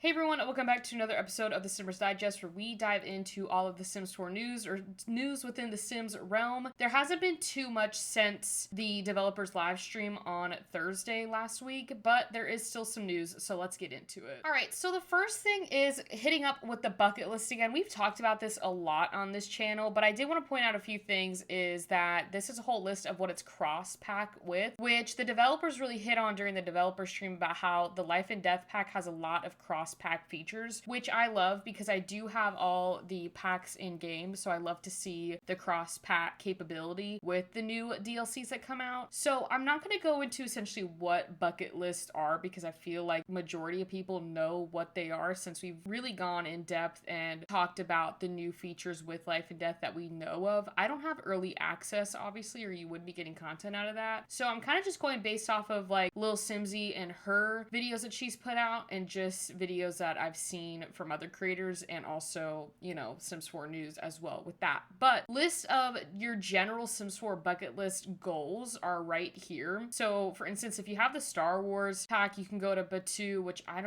Hey everyone, welcome back to another episode of The Simmers Digest where we dive into all of the Sims 4 news or news within the Sims realm. There hasn't been too much since the developers live stream on Thursday last week, but there is still some news, so let's get into it. Alright, so the first thing is hitting up with the bucket list again. We've talked about this a lot on this channel, but I did want to point out a few things is that this is a whole list of what it's cross-pack with, which the developers really hit on during the developer stream about how the Life and Death pack has a lot of cross-pack features, which I love because I do have all the packs in game, so I love to see the cross-pack capability with the new DLCs that come out. So I'm not going to go into essentially what bucket lists are because I feel like majority of people know what they are since we've really gone in depth and talked about the new features with Life and Death that we know of. I don't have early access, obviously, or you would be getting content out of that. So I'm kind of just going based off of like Lil Simsy and her videos that she's put out and just videos that I've seen from other creators and also, you know, Sims 4 news as well with that. But list of your general Sims 4 bucket list goals are right here. So for instance, if you have the Star Wars pack, you can go to Batuu, which I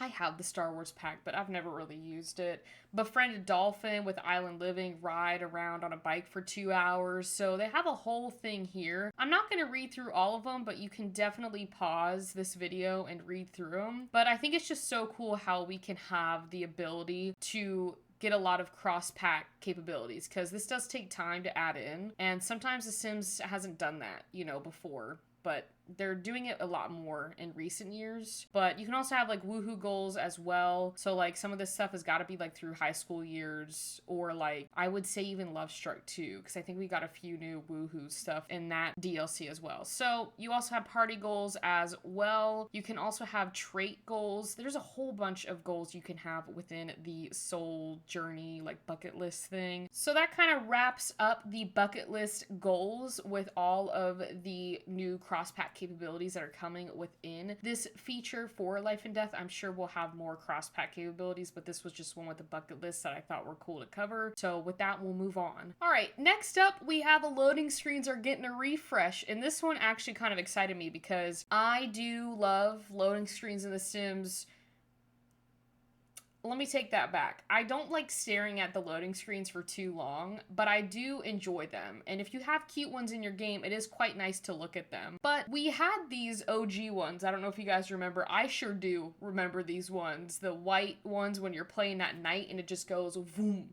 have the Star Wars pack, but I've never really used it. Befriend a dolphin with island living, ride around on a bike for 2 hours. So they have a whole thing here. I'm not going to read through all of them, but you can definitely pause this video and read through them. But I think it's just so cool how we can have the ability to get a lot of cross-pack capabilities because this does take time to add in. And sometimes The Sims hasn't done that, you know, before. But they're doing it a lot more in recent years. But you can also have like woohoo goals as well. So like some of this stuff has got to be like through high school years or like I would say even Love Struck too, because I think we got a few new woohoo stuff in that DLC as well. So you also have party goals as well. You can also have trait goals. There's a whole bunch of goals you can have within the soul journey like bucket list thing. So that kind of wraps up the bucket list goals with all of the new cross-pack capabilities that are coming within this feature for Life and Death. I'm sure we'll have more cross-pack capabilities, but this was just one with the bucket list that I thought were cool to cover. So with that, we'll move on. All right, next up, we have the loading screens are getting a refresh. And this one actually kind of excited me because I do love loading screens in The Sims. Let me take that back. I don't like staring at the loading screens for too long, but I do enjoy them. And if you have cute ones in your game, it is quite nice to look at them. But we had these OG ones. I don't know if you guys remember. I sure do remember these ones. The white ones when you're playing at night and it just goes boom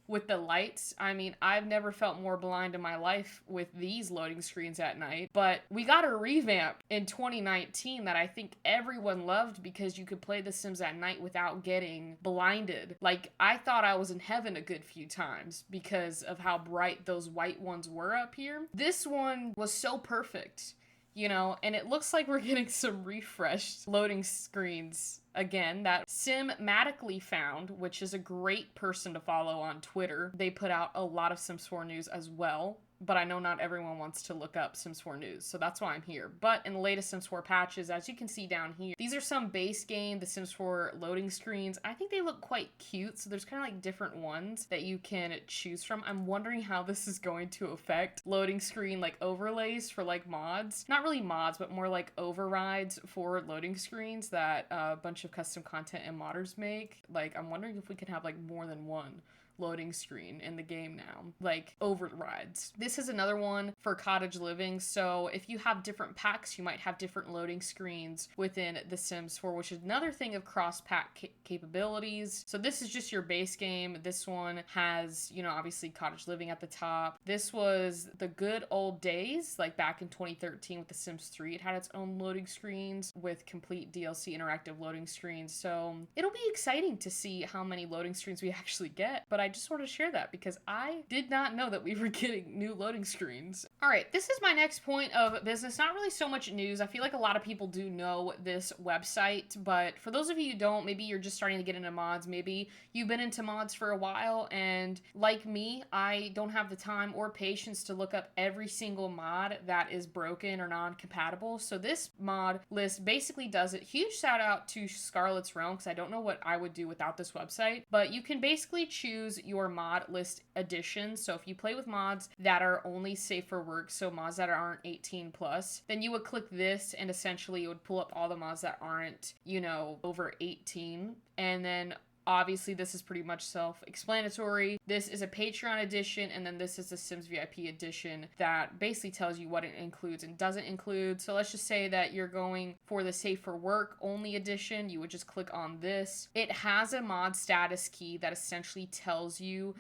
with the lights. I mean, I've never felt more blind in my life with these loading screens at night, but we got a revamp in 2019 that I think everyone loved because you could play The Sims at night without getting blinded. Like, I thought I was in heaven a good few times because of how bright those white ones were up here. This one was so perfect, you know, and it looks like we're getting some refreshed loading screens again that Simmatically found, which is a great person to follow on Twitter. They put out a lot of Sims 4 news as well, but I know not everyone wants to look up Sims 4 news, so that's why I'm here. But in the latest Sims 4 patches, as you can see down here, these are some base game, the Sims 4 loading screens. I think they look quite cute, so there's kind of like different ones that you can choose from. I'm wondering how this is going to affect loading screen like overlays for like mods. Not really mods, but more like overrides for loading screens that a bunch of custom content and modders make. Like, I'm wondering if we can have like more than one loading screen in the game now, like overrides. This is another one for cottage living. So if you have different packs, you might have different loading screens within The Sims 4, which is another thing of cross-pack capabilities. So this is just your base game. This one has, you know, obviously cottage living at the top. This was the good old days, like back in 2013 with The Sims 3. It had its own loading screens with complete DLC interactive loading screens. So it'll be exciting to see how many loading screens we actually get. But I just wanted to share that because I did not know that we were getting new loading screens. All right, this is my next point of business. Not really so much news. I feel like a lot of people do know this website, but for those of you who don't, maybe you're just starting to get into mods. Maybe you've been into mods for a while, and like me, I don't have the time or patience to look up every single mod that is broken or non-compatible. So this mod list basically does it. Huge shout out to Scarlet's Realm because I don't know what I would do without this website, but you can basically choose use your mod list edition. So if you play with mods that are only safe for work, so mods that aren't 18 plus, then you would click this and essentially it would pull up all the mods that aren't, you know, over 18. And then obviously, this is pretty much self-explanatory. This is a Patreon edition, and then this is the Sims VIP edition that basically tells you what it includes and doesn't include. So let's just say that you're going for the Safe for Work only edition. You would just click on this. It has a mod status key that essentially tells you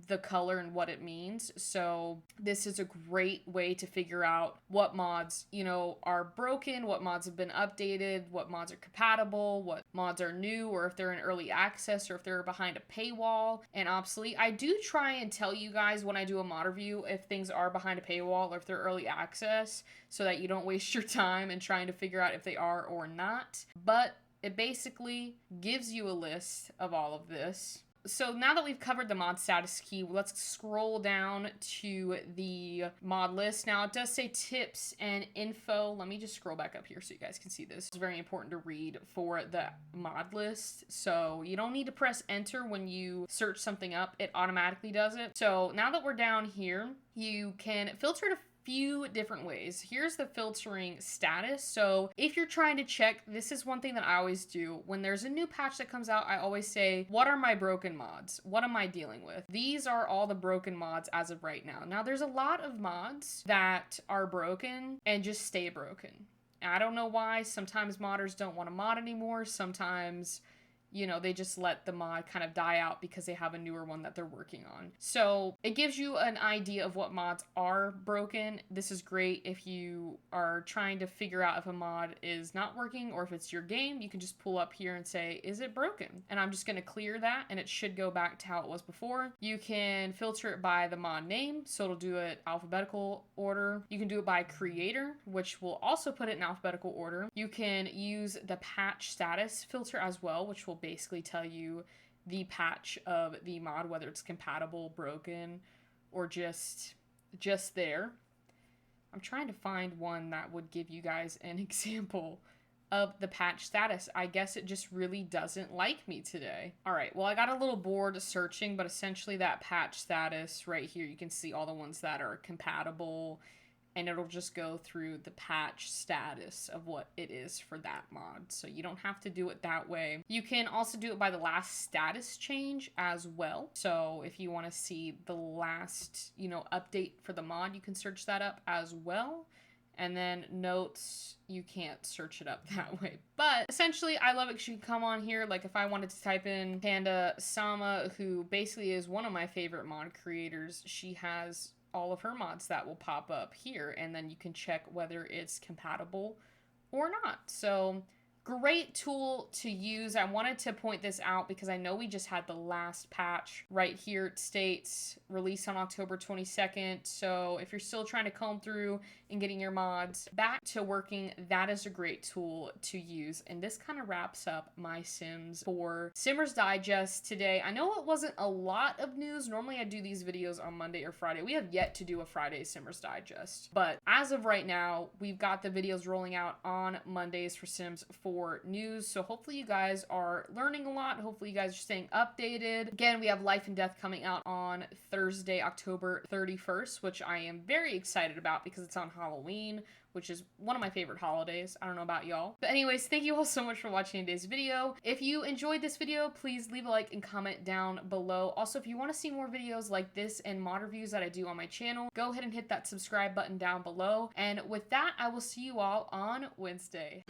the color and what it means. So this is a great way to figure out what mods, you know, are broken, what mods have been updated, what mods are compatible, what mods are new, or if they're in early access, or if they're behind a paywall and obsolete. I do try and tell you guys when I do a mod review if things are behind a paywall or if they're early access, so that you don't waste your time in trying to figure out if they are or not. But it basically gives you a list of all of this. So now that we've covered the mod status key, let's scroll down to the mod list. Now it does say tips and info. Let me just scroll back up here so you guys can see this. It's very important to read for the mod list. So you don't need to press enter when you search something up. It automatically does it. So now that we're down here, you can filter to few different ways. Here's the filtering status. So if you're trying to check, this is one thing that I always do. When there's a new patch that comes out, I always say, what are my broken mods? What am I dealing with? These are all the broken mods as of right now. Now, there's a lot of mods that are broken and just stay broken. I don't know why. Sometimes modders don't want to mod anymore. Sometimes, you know, they just let the mod kind of die out because they have a newer one that they're working on. So it gives you an idea of what mods are broken. This is great if you are trying to figure out if a mod is not working or if it's your game. You can just pull up here and say, is it broken? And I'm just going to clear that and it should go back to how it was before. You can filter it by the mod name, so it'll do it alphabetical order. You can do it by creator, which will also put it in alphabetical order. You can use the patch status filter as well, which will basically tell you the patch of the mod, whether it's compatible, broken, or just there. I'm trying to find one that would give you guys an example of the patch status. I guess it just really doesn't like me today. All right, well, I got a little bored searching, but essentially that patch status right here, you can see all the ones that are compatible, and it'll just go through the patch status of what it is for that mod. So you don't have to do it that way. You can also do it by the last status change as well. So if you want to see the last, you know, update for the mod, you can search that up as well. And then notes, you can't search it up that way. But essentially, I love it because you can come on here. Like if I wanted to type in Panda Sama, who basically is one of my favorite mod creators, she has all of her mods that will pop up here, and then you can check whether it's compatible or not. So great tool to use. I wanted to point this out because I know we just had the last patch right here. It states release on October 22nd. So if you're still trying to comb through and getting your mods back to working, that is a great tool to use. And this kind of wraps up my Sims 4 Simmers Digest today. I know it wasn't a lot of news. Normally I do these videos on Monday or Friday. We have yet to do a Friday Simmers Digest. But as of right now, we've got the videos rolling out on Mondays for Sims 4 news. So hopefully you guys are learning a lot. Hopefully you guys are staying updated. Again, we have Life and Death coming out on Thursday, October 31st, which I am very excited about because it's on Halloween, which is one of my favorite holidays. I don't know about y'all. But anyways, thank you all so much for watching today's video. If you enjoyed this video, please leave a like and comment down below. Also, if you want to see more videos like this and mod reviews that I do on my channel, go ahead and hit that subscribe button down below. And with that, I will see you all on Wednesday.